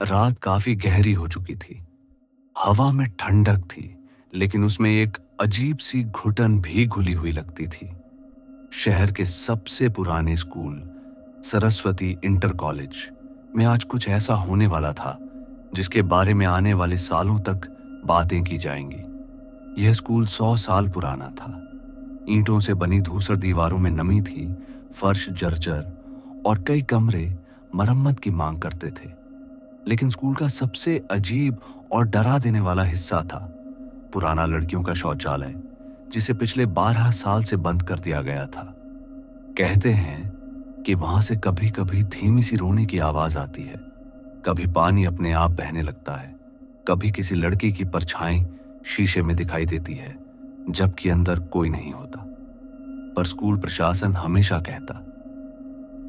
रात काफी गहरी हो चुकी थी। हवा में ठंडक थी, लेकिन उसमें एक अजीब सी घुटन भी घुली हुई लगती थी। शहर के सबसे पुराने स्कूल, सरस्वती इंटर कॉलेज में आज कुछ ऐसा होने वाला था जिसके बारे में आने वाले सालों तक बातें की जाएंगी। यह स्कूल 100 साल पुराना था। ईंटों से बनी धूसर दीवारों में नमी थी, फर्श जर्जर और कई कमरे मरम्मत की मांग करते थे। लेकिन स्कूल का सबसे अजीब और डरा देने वाला हिस्सा था पुराना लड़कियों का शौचालय, जिसे पिछले 12 साल से बंद कर दिया गया था। कहते हैं कि वहां से कभी कभी धीमी सी रोने की आवाज आती है, कभी पानी अपने आप बहने लगता है, कभी किसी लड़की की परछाई शीशे में दिखाई देती है, जबकि अंदर कोई नहीं होता। पर स्कूल प्रशासन हमेशा कहता,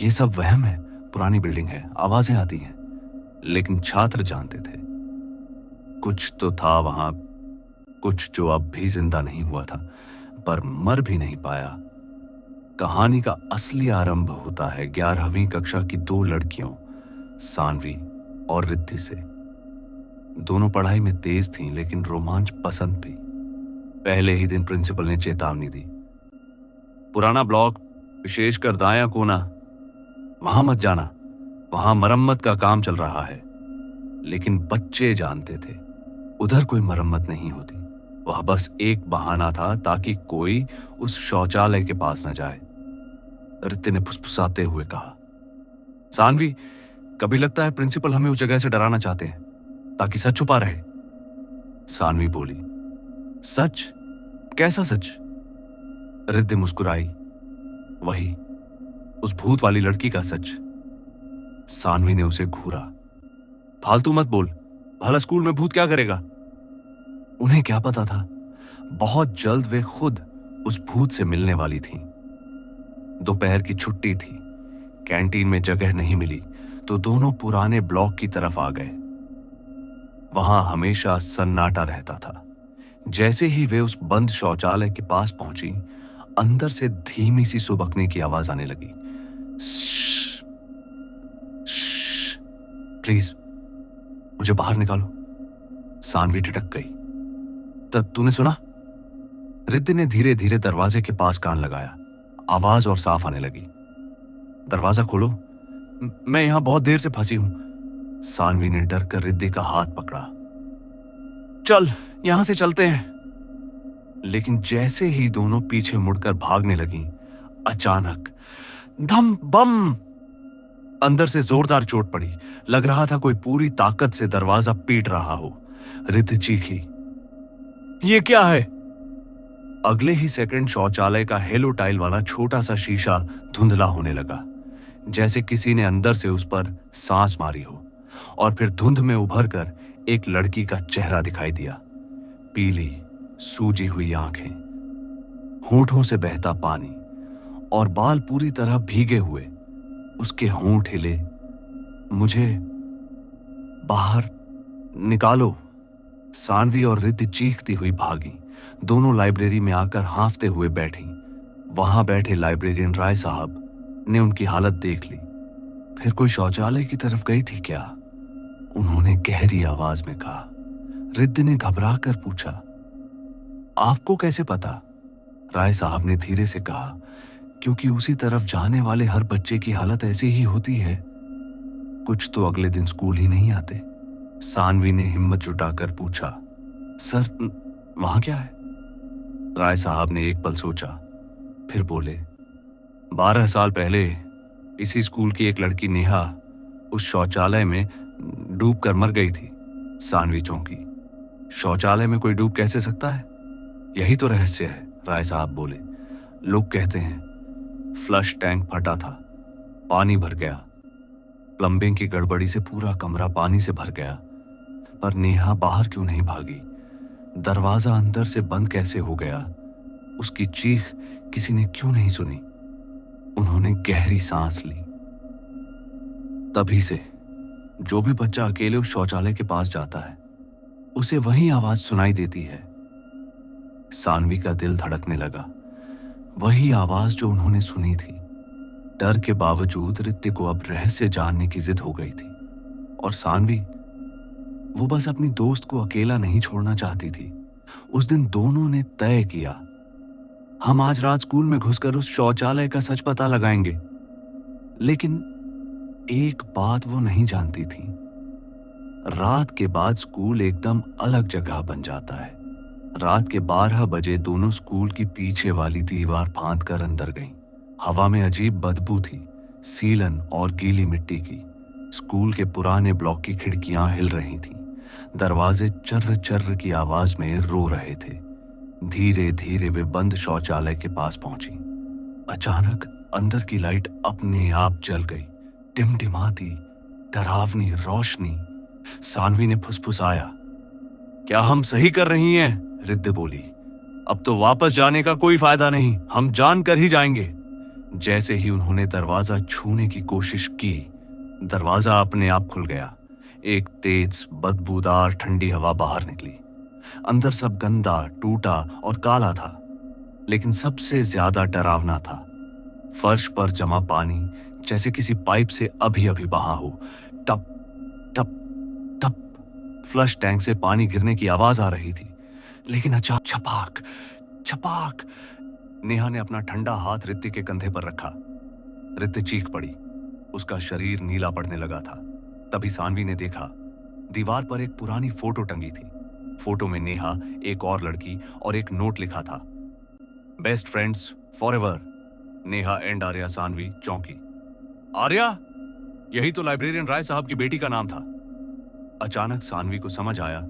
ये सब वहम है, पुरानी बिल्डिंग है, आवाजें आती हैं। लेकिन छात्र जानते थे कुछ तो था वहां, कुछ जो अब भी जिंदा नहीं हुआ था, पर मर भी नहीं पाया। कहानी का असली आरंभ होता है 11वीं कक्षा की 2 लड़कियों, सानवी और रिद्धि से। दोनों पढ़ाई में तेज थीं, लेकिन रोमांच पसंद भी। पहले ही दिन प्रिंसिपल ने चेतावनी दी, पुराना ब्लॉक, विशेषकर दायां कोना, वहां मत जाना, वहां मरम्मत का काम चल रहा है। लेकिन बच्चे जानते थे उधर कोई मरम्मत नहीं होती, वह बस एक बहाना था ताकि कोई उस शौचालय के पास न जाए। रित्ते ने फुसफुसाते हुए कहा, सानवी, कभी लगता है प्रिंसिपल हमें उस जगह से डराना चाहते हैं ताकि सच छुपा रहे। सानवी बोली, सच? कैसा सच? रिद्धि मुस्कुराई, वही, उस भूत वाली लड़की का सच। सानवी ने उसे घूरा, फालतू मत बोल, भला स्कूल में भूत क्या करेगा? उन्हें क्या पता था, बहुत जल्द वे खुद उस भूत से मिलने वाली थीं। दोपहर की छुट्टी थी, कैंटीन में जगह नहीं मिली तो दोनों पुराने ब्लॉक की तरफ आ गए। वहां हमेशा सन्नाटा रहता था। जैसे ही वे उस बंद शौचालय के पास पहुंची, अंदर से धीमी सी सुबकने की आवाज आने लगी, श्श, श्श, प्लीज मुझे बाहर निकालो। सानवी ठिठक गई, तूने सुना? रिद्धि ने धीरे धीरे दरवाजे के पास कान लगाया। आवाज और साफ आने लगी, दरवाजा खोलो, मैं यहां बहुत देर से फंसी हूं। सानवी ने डर कर रिद्धि का हाथ पकड़ा, चल यहां से चलते हैं। लेकिन जैसे ही दोनों पीछे मुड़कर भागने लगी, अचानक धम बम, अंदर से जोरदार चोट पड़ी। लग रहा था कोई पूरी ताकत से दरवाजा पीट रहा हो। रिद्धि चीखी, ये क्या है? अगले ही सेकंड शौचालय का हेलो टाइल वाला छोटा सा शीशा धुंधला होने लगा, जैसे किसी ने अंदर से उस पर सांस मारी हो। और फिर धुंध में उभर कर एक लड़की का चेहरा दिखाई दिया, पीली सूजी हुई आंखें, होठों से बहता पानी और बाल पूरी तरह भीगे हुए। उसके होंठ हिले, मुझे बाहर निकालो। सानवी और रिद्धि चीखती हुई भागी। दोनों लाइब्रेरी में आकर हांफते हुए बैठी। वहां बैठे लाइब्रेरियन राय साहब ने उनकी हालत देख ली। फिर कोई शौचालय की तरफ गई थी क्या? उन्होंने गहरी आवाज में कहा। रिद्धि ने घबरा कर पूछा, आपको कैसे पता? राय साहब ने धीरे से कहा, क्योंकि उसी तरफ जाने वाले हर बच्चे की हालत ऐसी ही होती है, कुछ तो अगले दिन स्कूल ही नहीं आते। सानवी ने हिम्मत जुटाकर पूछा, सर वहां क्या है? राय साहब ने एक पल सोचा, फिर बोले, 12 साल पहले इसी स्कूल की एक लड़की नेहा उस शौचालय में डूब कर मर गई थी। सानवी चौंकी, शौचालय में कोई डूब कैसे सकता है? यही तो रहस्य है, राय साहब बोले। लोग कहते हैं फ्लश टैंक फटा था, पानी भर गया, प्लम्बिंग की गड़बड़ी से पूरा कमरा पानी से भर गया। पर नेहा बाहर क्यों नहीं भागी? दरवाजा अंदर से बंद कैसे हो गया? उसकी चीख किसी ने क्यों नहीं सुनी? उन्होंने गहरी सांस ली। तभी से जो भी बच्चा अकेले उस शौचालय के पास जाता है, उसे वही आवाज सुनाई देती है। सानवी का दिल धड़कने लगा। वही आवाज जो उन्होंने सुनी थी। डर के बावजूद रित्ते को अब रहस्य जानने की जिद हो गई थी। और सानवी वो बस अपनी दोस्त को अकेला नहीं छोड़ना चाहती थी। उस दिन दोनों ने तय किया, हम आज रात स्कूल में घुसकर उस शौचालय का सच पता लगाएंगे। लेकिन एक बात वो नहीं जानती थी, रात के बाद स्कूल एकदम अलग जगह बन जाता है। रात के 12 बजे दोनों स्कूल की पीछे वाली दीवार फांद कर अंदर गईं। हवा में अजीब बदबू थी, सीलन और गीली मिट्टी की। स्कूल के पुराने ब्लॉक की खिड़कियां हिल रही थीं। दरवाजे चर्र चर्र की आवाज में रो रहे थे। धीरे धीरे वे बंद शौचालय के पास पहुंची। अचानक अंदर की लाइट अपने आप जल गई। टिमटिमाती डरावनी रोशनी। सानवी ने फुसफुसाया, क्या हम सही कर रही हैं? रिद्ध बोली, अब तो वापस जाने का कोई फायदा नहीं, हम जान कर ही जाएंगे। जैसे ही उन्होंने दरवाजा छूने की कोशिश की, दरवाजा अपने आप खुल गया। एक तेज बदबूदार ठंडी हवा बाहर निकली। अंदर सब गंदा, टूटा और काला था, लेकिन सबसे ज्यादा डरावना था फर्श पर जमा पानी, जैसे किसी पाइप से अभी अभी बहा हो। टप टप टप फ्लश टैंक से पानी गिरने की आवाज आ रही थी। लेकिन अचानक छपाक छपाक। नेहा ने अपना ठंडा हाथ रित्ती के कंधे पर रखा। रित्ती चीख पड़ी। उसका शरीर नीला पड़ने लगा था। तभी सानवी ने देखा, दीवार पर एक पुरानी फोटो टंगी थी। फोटो में नेहा, एक और लड़की और एक नोट लिखा था, best friends forever, Neha and Arya Saanvi चौंकी। आर्या? यही तो लाइब्रेरियन राय साहब की बेटी का नाम था। अचानक सानवी को समझ आया,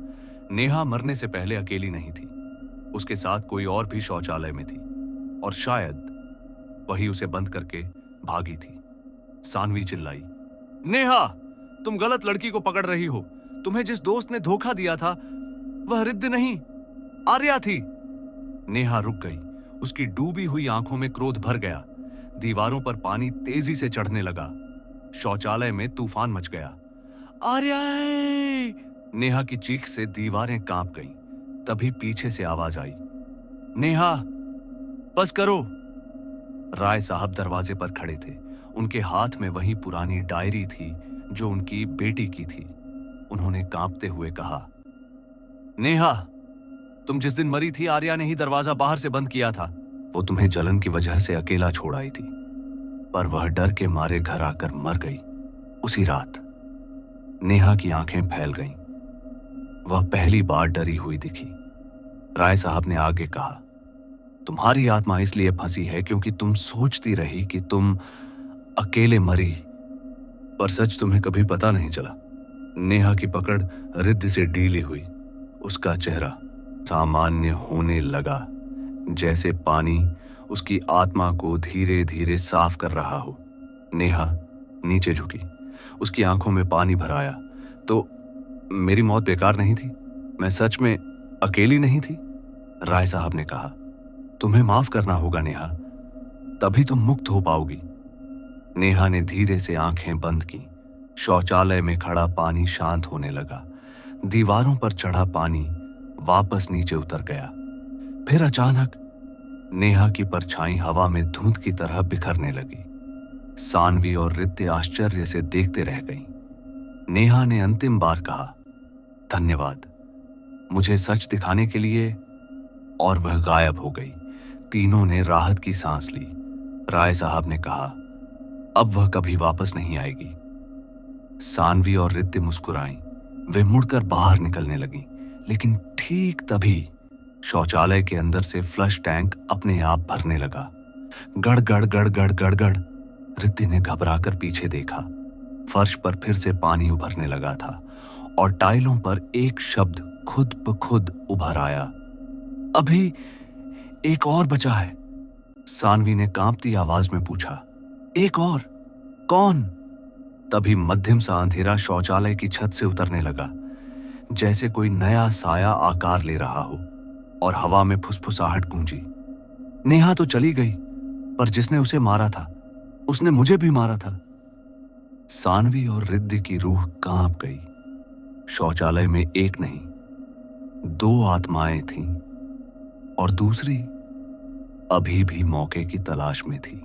नेहा मरने से पहले अकेली नहीं थी। उसके साथ कोई और भी शौचालय में थी और शायद वही उसे बंद करके भागी थी। सानवी चिल्लाई, नेहा, तुम गलत लड़की को पकड़ रही हो। तुम्हें जिस दोस्त ने धोखा दिया था वह रिद्ध नहीं, आर्या थी। नेहा रुक गई। उसकी डूबी हुई आंखों में क्रोध भर गया। दीवारों पर पानी तेजी से चढ़ने लगा। शौचालय में तूफान मच गया। आर्या! नेहा की चीख से दीवारें कांप गईं। तभी पीछे से आवाज आई, नेहा, बस करो। राय साहब दरवाजे पर खड़े थे। उनके हाथ में वही पुरानी डायरी थी जो उनकी बेटी की थी। उन्होंने कांपते हुए कहा, नेहा, तुम जिस दिन मरी थी आर्या ने ही दरवाजा बाहर से बंद किया था। वो तुम्हें जलन की वजह से अकेला छोड़ आई थी, पर वह डर के मारे घर आकर मर गई उसी रात। नेहा की आंखें फैल गईं। वह पहली बार डरी हुई दिखी। राय साहब ने आगे कहा, तुम्हारी आत्मा इसलिए फंसी है क्योंकि तुम सोचती रही कि तुम अकेले मरी, पर सच तुम्हें कभी पता नहीं चला। नेहा की पकड़ रिद्ध से ढीली हुई। उसका चेहरा सामान्य होने लगा, जैसे पानी उसकी आत्मा को धीरे धीरे साफ कर रहा हो। नेहा नीचे झुकी। उसकी आंखों में पानी भर आया। तो मेरी मौत बेकार नहीं थी? मैं सच में अकेली नहीं थी? राय साहब ने कहा, तुम्हें माफ करना होगा नेहा, तभी तुम मुक्त हो पाओगी। नेहा ने धीरे से आंखें बंद की। शौचालय में खड़ा पानी शांत होने लगा। दीवारों पर चढ़ा पानी वापस नीचे उतर गया। फिर अचानक नेहा की परछाई हवा में धुंध की तरह बिखरने लगी। सानवी और रित्ते आश्चर्य से देखते रह गईं। नेहा ने अंतिम बार कहा, धन्यवाद मुझे सच दिखाने के लिए, और वह गायब हो गई। तीनों ने राहत की सांस ली। राय साहब ने कहा, अब वह कभी वापस नहीं आएगी। सानवी और रित्ते मुस्कुराईं। वे मुड़कर बाहर निकलने लगीं, लेकिन ठीक तभी शौचालय के अंदर से फ्लश टैंक अपने आप भरने लगा। गड़ गड़ गड़ गड़ गड़ गड़। रित्ते ने घबराकर पीछे देखा। फर्श पर फिर से पानी उभरने लगा था और टाइलों पर एक शब्द खुद ब खुद उभर आया, अभी एक और बचा है। सानवी ने कांपती आवाज में पूछा, एक और? कौन? तभी मध्यम सा अंधेरा शौचालय की छत से उतरने लगा, जैसे कोई नया साया आकार ले रहा हो, और हवा में फुसफुसाहट गूंजी। नेहा तो चली गई, पर जिसने उसे मारा था उसने मुझे भी मारा था। सानवी और रिद्ध की रूह कांप गई। शौचालय में एक नहीं, दो आत्माएं थीं, और दूसरी अभी भी मौके की तलाश में थी।